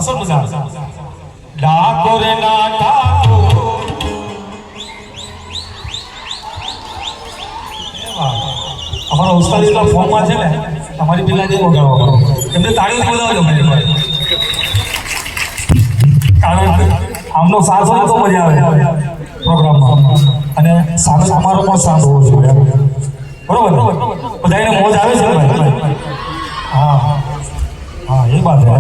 સાસો મજા ડાકોર ના ઠાકોર અમારા ઉસ્તાદ એટલા ફોર્મમાં છે ને તમારી પેલા જે વગાડવા એમને તાળીઓ બોલાવજો મને કારણ આમનો સાથ હોય તો મજા આવે પ્રોગ્રામમાં અને સામે તમારો પણ સાથ હોવો જોઈએ બરોબર બધાને મોજ આવે છે હા હા એ વાત છે